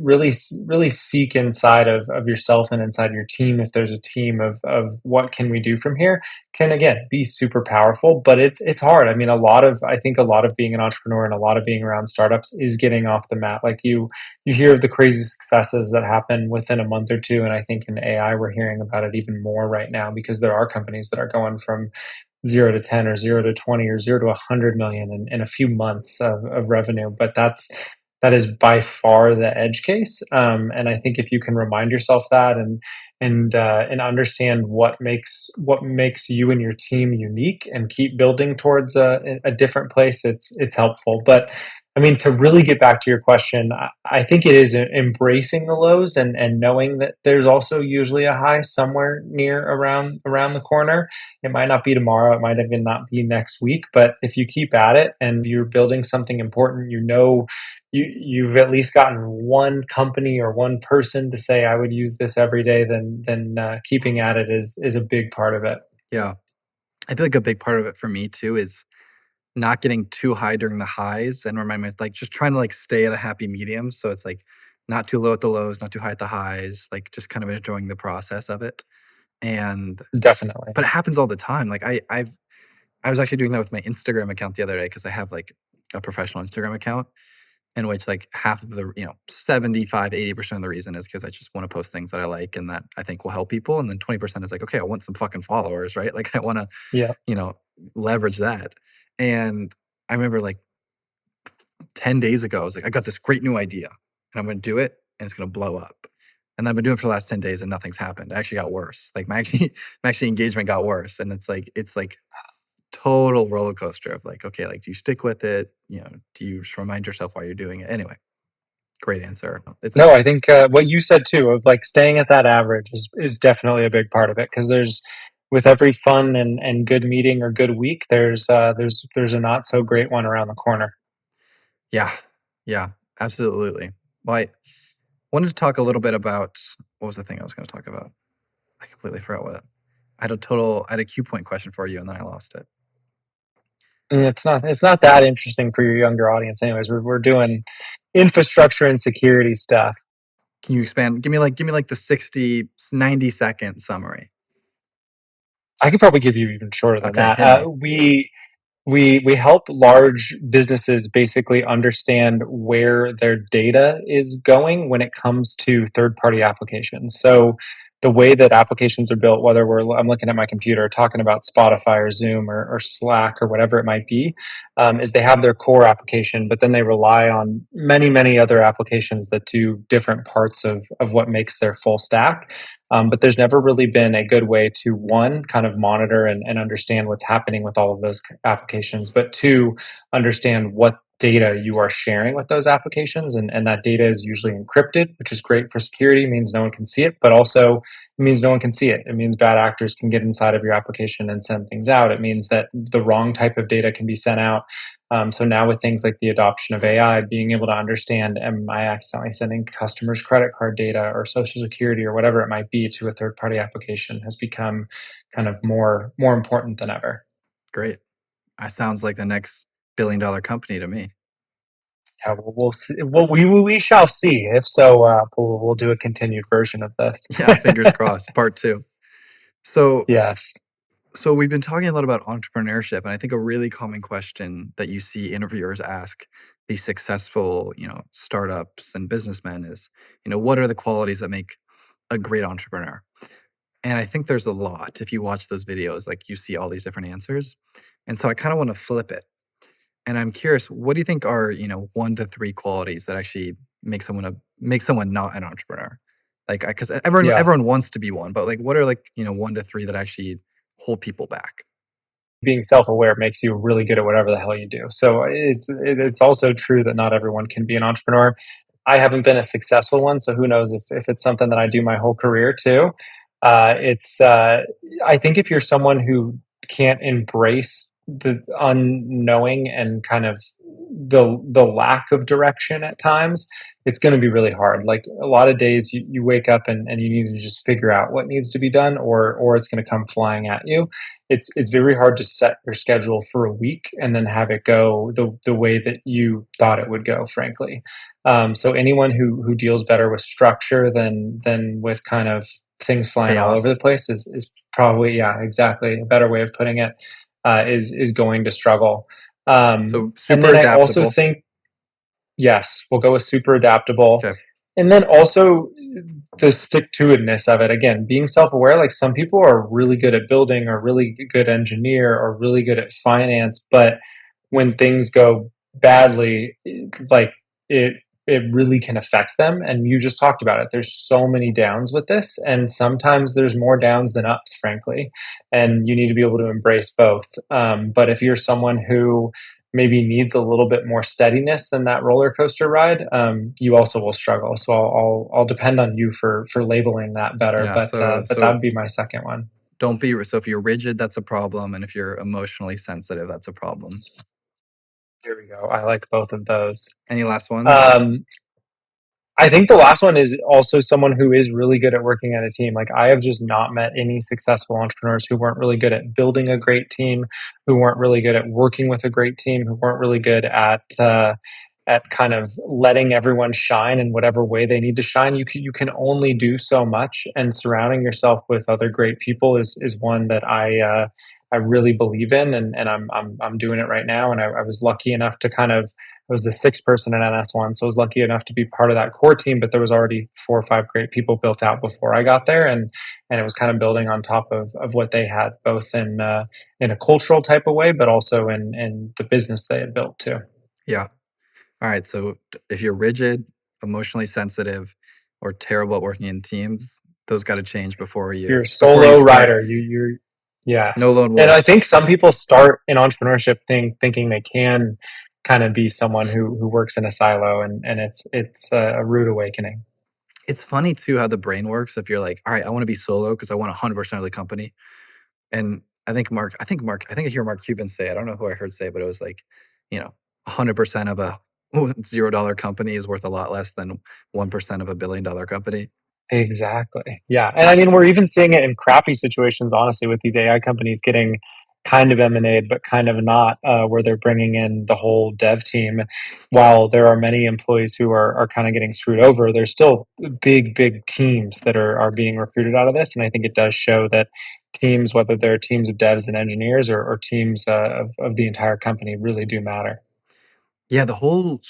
really seek inside of yourself and inside your team, if there's a team, of what can we do from here, can again be super powerful. But it's hard. I mean, I think a lot of being an entrepreneur and a lot of being around startups is getting off the mat. Like, you hear of the crazy successes that happen within a month or two, and I think in AI we're hearing about it even more right now, because there are companies that are going from 0 to 10 or 0 to 20 or 0 to 100 million in a few months of revenue. But that is by far the edge case. And I think if you can remind yourself that, and understand what makes you and your team unique, and keep building towards a different place, it's helpful. But I mean, to really get back to your question, I think it is embracing the lows, and knowing that there's also usually a high somewhere near around the corner. It might not be tomorrow, it might even not be next week, but if you keep at it and you're building something important, you've at least gotten one company or one person to say, I would use this every day, then keeping at it is a big part of it. Yeah. I feel like a big part of it for me too is not getting too high during the highs and remind myself, like just trying to like stay at a happy medium. So it's like not too low at the lows, not too high at the highs, like just kind of enjoying the process of it. And Definitely. but it happens all the time. Like I was actually doing that with my Instagram account the other day because I have like a professional Instagram account in which like half of the 75 80% of the reason is because I just want to post things that I like and that I think will help people, and then 20% is like, okay, I want some fucking followers, right? Like I want to Yeah. you know leverage that. And I remember like 10 days ago I was like, I got this great new idea and I'm going to do it and it's going to blow up. And I've been doing it for the last 10 days and nothing's happened. It actually got worse. Like my engagement got worse, and it's like total roller coaster of like, okay, like do you stick with it? Do you just remind yourself why you're doing it? Anyway, great answer. It's No, I think what you said too, of like staying at that average, is definitely a big part of it, because with every fun and good meeting or good week, there's a not so great one around the corner. yeah, yeah, absolutely. Well, I wanted to talk a little bit about what was the thing I was going to talk about. I completely forgot what. I had a Qpoint question for you and then I lost it. And it's not that interesting for your younger audience, anyways. We're doing infrastructure and security stuff. Can you expand? Give me like the 60 90 second summary. I could probably give you even shorter than Okay, that. hit me. We help large businesses basically understand where their data is going when it comes to third party applications. So the way that applications are built, whether I'm looking at my computer talking about Spotify or Zoom or Slack or whatever it might be, is they have their core application, but then they rely on many other applications that do different parts of what makes their full stack. But there's never really been a good way to, one, kind of monitor and understand what's happening with all of those applications, but two, understand what data you are sharing with those applications. And that data is usually encrypted, which is great for security, means no one can see it, but also it means no one can see it. It means bad actors can get inside of your application and send things out. It means that the wrong type of data can be sent out. So now with things like the adoption of AI, being able to understand, am I accidentally sending customers credit card data or social security or whatever it might be to a third party application has become kind of more important than ever. Great. That sounds like the next billion-dollar company to me. Yeah, we'll see. Well, we shall see. If so, we'll do a continued version of this. Yeah, fingers crossed. Part two. So, Yes. so we've been talking a lot about entrepreneurship, and I think a really common question that you see interviewers ask these successful, startups and businessmen is, what are the qualities that make a great entrepreneur? And I think there's a lot. If you watch those videos, like you see all these different answers. And so I kind of want to flip it. And I'm curious, what do you think are, 1 to 3 qualities that actually make someone not an entrepreneur? Like, because everyone Yeah. everyone wants to be one, but like, what are like 1 to 3 that actually hold people back? Being self-aware makes you really good at whatever the hell you do. So it's also true that not everyone can be an entrepreneur. I haven't been a successful one, so who knows if it's something that I do my whole career too. It's I think if you're someone who can't embrace the unknowing and kind of the lack of direction at times, it's going to be really hard. Like a lot of days you wake up and you need to just figure out what needs to be done, or it's going to come flying at you. It's very hard to set your schedule for a week and then have it go the way that you thought it would go, frankly. So anyone who deals better with structure than with kind of things flying all over the Chaos. place is probably, yeah, exactly, a better way of putting it. Is going to struggle. So And super then I also adaptable. think, yes, we'll go with super adaptable. Okay. And then also the stick to itness of it. Again, being self aware, like some people are really good at building or really good engineer or really good at finance, but when things go badly, like it, it really can affect them. And you just talked about it. There's so many downs with this, and sometimes there's more downs than ups, frankly. And you need to be able to embrace both. But if you're someone who maybe needs a little bit more steadiness than that roller coaster ride, you also will struggle. So I'll depend on you for labeling that better. Yeah. But that would be my second one. Don't be so if you're rigid, that's a problem, and if you're emotionally sensitive, that's a problem. Here we go. I like both of those. Any last ones? Um, I think the last one is also someone who is really good at working at a team. Like I have just not met any successful entrepreneurs who weren't really good at building a great team, who weren't really good at working with a great team, who weren't really good at kind of letting everyone shine in whatever way they need to shine. You can only do so much, and surrounding yourself with other great people is one that I really believe in, and I'm doing it right now. And I was lucky enough to kind of, I was the sixth person in NS1, so I was lucky enough to be part of that core team. But there was already 4 or 5 great people built out before I got there, and it was kind of building on top of what they had, both in a cultural type of way, but also in the business they had built too. Yeah. All right. So if you're rigid, emotionally sensitive, or terrible at working in teams, those got to change before You're you a before you solo start. rider. You're No yes, lone and I wolves. think some people start in entrepreneurship thinking they can kind of be someone who works in a silo, and it's a rude awakening. It's funny too how the brain works. If you're like, all right, I want to be solo because I want 100% of the company. And I think I hear Mark Cuban say, I don't know who I heard say, but it was like, 100% of a $0 company is worth a lot less than 1% of a $1 billion company. Exactly. Yeah. And I mean, we're even seeing it in crappy situations, honestly, with these AI companies getting kind of M&A'd, but kind of not, where they're bringing in the whole dev team. While there are many employees who are kind of getting screwed over, there's still big teams that are being recruited out of this. And I think it does show that teams, whether they're teams of devs and engineers or teams of the entire company, really do matter. Yeah, the whole,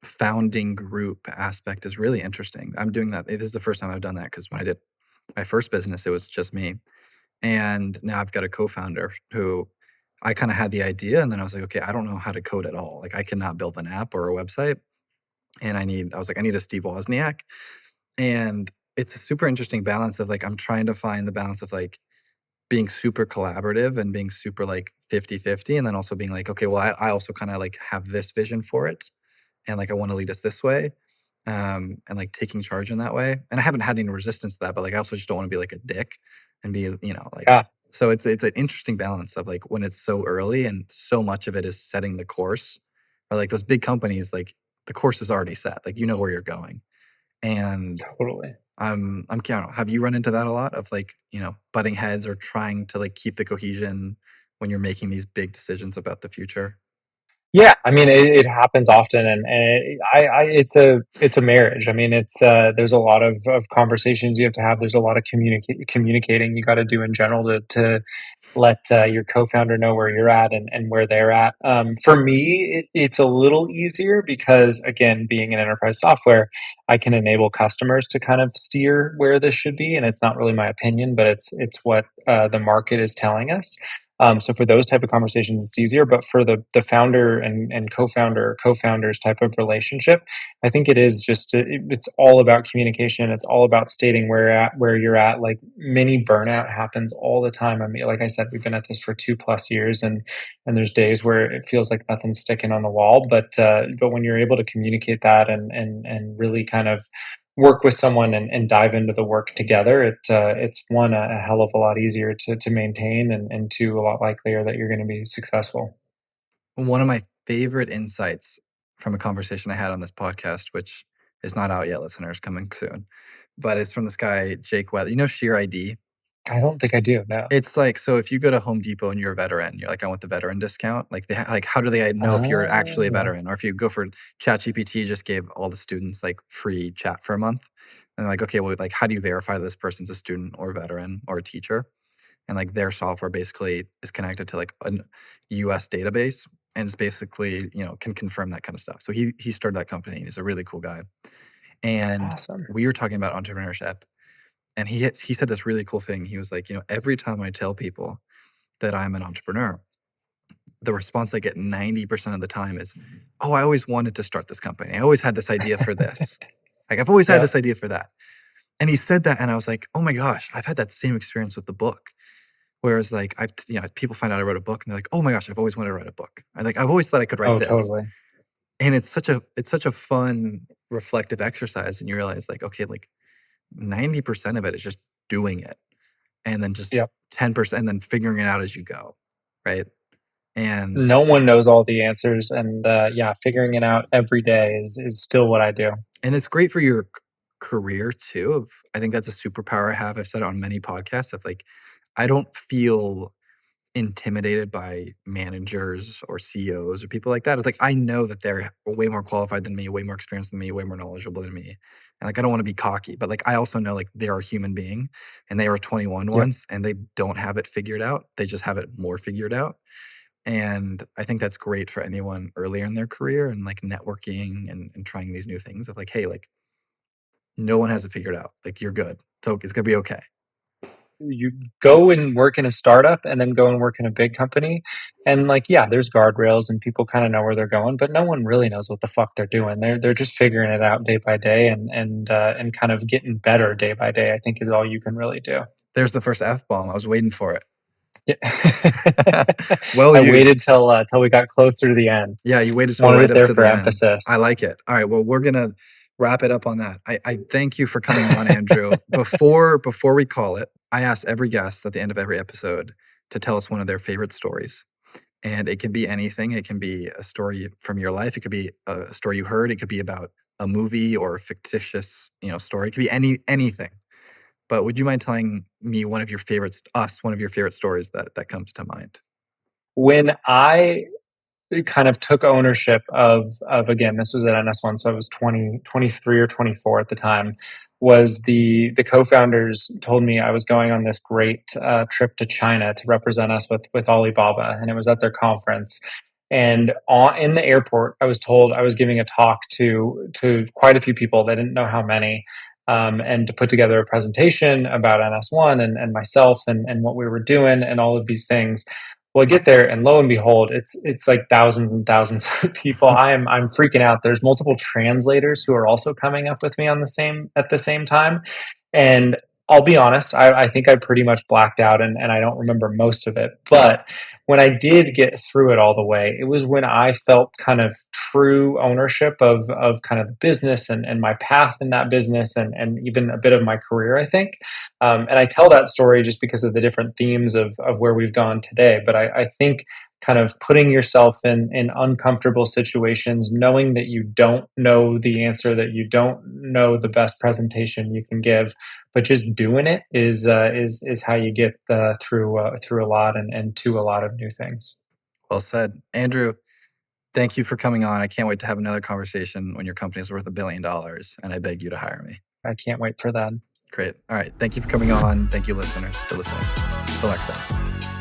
founding group aspect is really interesting. I'm doing that. This is the first time I've done that because when I did my first business, it was just me. And now I've got a co-founder who I kind of had the idea and then I was like, okay, I don't know how to code at all. Like I cannot build an app or a website. And I was like, I need a Steve Wozniak. And it's a super interesting balance of like, I'm trying to find the balance of like being super collaborative and being super like 50-50, and then also being like, okay, well, I also kind of like have this vision for it. And like, I want to lead us this way. And like taking charge in that way. And I haven't had any resistance to that, but like, I also just don't want to be like a dick and be, like, Yeah, so it's an interesting balance of like when it's so early and so much of it is setting the course, or like those big companies, like the course is already set, like, where you're going. And totally. I'm counting. Have you run into that a lot of like, butting heads or trying to like keep the cohesion when you're making these big decisions about the future? Yeah, I mean, it happens often, and it's a marriage. I mean, it's there's a lot of conversations you have to have. There's a lot of communicating you got to do in general to let your co-founder know where you're at and where they're at. For me, it's a little easier because, again, being an enterprise software, I can enable customers to kind of steer where this should be, and it's not really my opinion, but it's what the market is telling us. So for those type of conversations, it's easier. But for the founder and co-founder or co-founders type of relationship, I think it is just it's all about communication. It's all about stating where you're at. Like mini burnout happens all the time. I mean, like I said, we've been at this for 2+ years, and there's days where it feels like nothing's sticking on the wall. But when you're able to communicate that and really kind of work with someone and dive into the work together, it's one a hell of a lot easier to maintain and two a lot likelier that you're going to be successful. One of my favorite insights from a conversation I had on this podcast, which is not out yet, listeners, coming soon, but it's from this guy, Jake Weather. You know Sheer ID? I don't think I do. No. It's like, so if you go to Home Depot and you're a veteran, you're like, I want the veteran discount. Like, like, how do they know if you're actually a Oh, veteran? Or if you go for ChatGPT, just gave all the students like free chat for a month. And they're like, okay, well, like, how do you verify this person's a student or a veteran or a teacher? And like their software basically is connected to like a US database and it's basically, can confirm that kind of stuff. So he started that company. He's a really cool guy. And awesome. we were talking about entrepreneurship. And he said this really cool thing. He was like, every time I tell people that I'm an entrepreneur, the response I get 90% of the time is, oh, I always wanted to start this company. I always had this idea for this. Like, I've always had Yeah. this idea for that. And he said that, and I was like, oh my gosh, I've had that same experience with the book. Whereas, like, people find out I wrote a book, and they're like, oh my gosh, I've always wanted to write a book. I've always thought I could write Oh, this. totally. And it's such a fun reflective exercise, and you realize, like, okay, like 90% of it is just doing it, and then just Yep. 10%, and then figuring it out as you go, right? And No one knows all the answers, and yeah, figuring it out every day is still what I do. and it's great for your career too. I think that's a superpower I have. I've said it on many podcasts of like, I don't feel intimidated by managers or CEOs or people like that. It's like I know that they're way more qualified than me, way more experienced than me, way more knowledgeable than me. And like I don't want to be cocky, but like I also know like they're a human being and they were 21 Yep. once and they don't have it figured out. They just have it more figured out. And I think that's great for anyone earlier in their career and like networking and trying these new things of like, hey, like no one has it figured out. Like you're good. So it's gonna be okay. You go and work in a startup and then go and work in a big company, and like, yeah, there's guardrails and people kind of know where they're going, but no one really knows what the fuck they're doing. They're just figuring it out day by day, and kind of getting better day by day, I think, is all you can really do. There's the first F bomb. I was waiting for it. Yeah. Well I waited used. till we got closer to the end. Yeah, you waited till Wanted right it up there to for the end. I emphasis. like it. All right, well, we're gonna wrap it up on that. I thank you for coming on, Andrew. Before we call it, I ask every guest at the end of every episode to tell us one of their favorite stories. And it can be anything. It can be a story from your life. It could be a story you heard. It could be about a movie or a fictitious, story. It could be anything. But would you mind telling me one of your favorites, one of your favorite stories that comes to mind? When I kind of took ownership of again, this was at NS1, so I was 23 or 24 at the time. Was the co-founders told me I was going on this great trip to China to represent us with Alibaba, and it was at their conference. And in the airport, I was told I was giving a talk to quite a few people. They didn't know how many, and to put together a presentation about NS1 and myself and what we were doing and all of these things. Well, I get there, and lo and behold, it's like thousands and thousands of people. I'm freaking out. There's multiple translators who are also coming up with me on the same at the same time, and I'll be honest, I think I pretty much blacked out and I don't remember most of it. But when I did get through it all the way, it was when I felt kind of true ownership of kind of the business and my path in that business and even a bit of my career, I think. And I tell that story just because of the different themes of where we've gone today. But I think kind of putting yourself in uncomfortable situations, knowing that you don't know the answer, that you don't know the best presentation you can give, but just doing it is how you get through a lot and to a lot of new things. Well said. Andrew, thank you for coming on. I can't wait to have another conversation when your company is worth $1 billion, and I beg you to hire me. I can't wait for that. Great. All right. Thank you for coming on. Thank you, listeners, for listening. Until next time.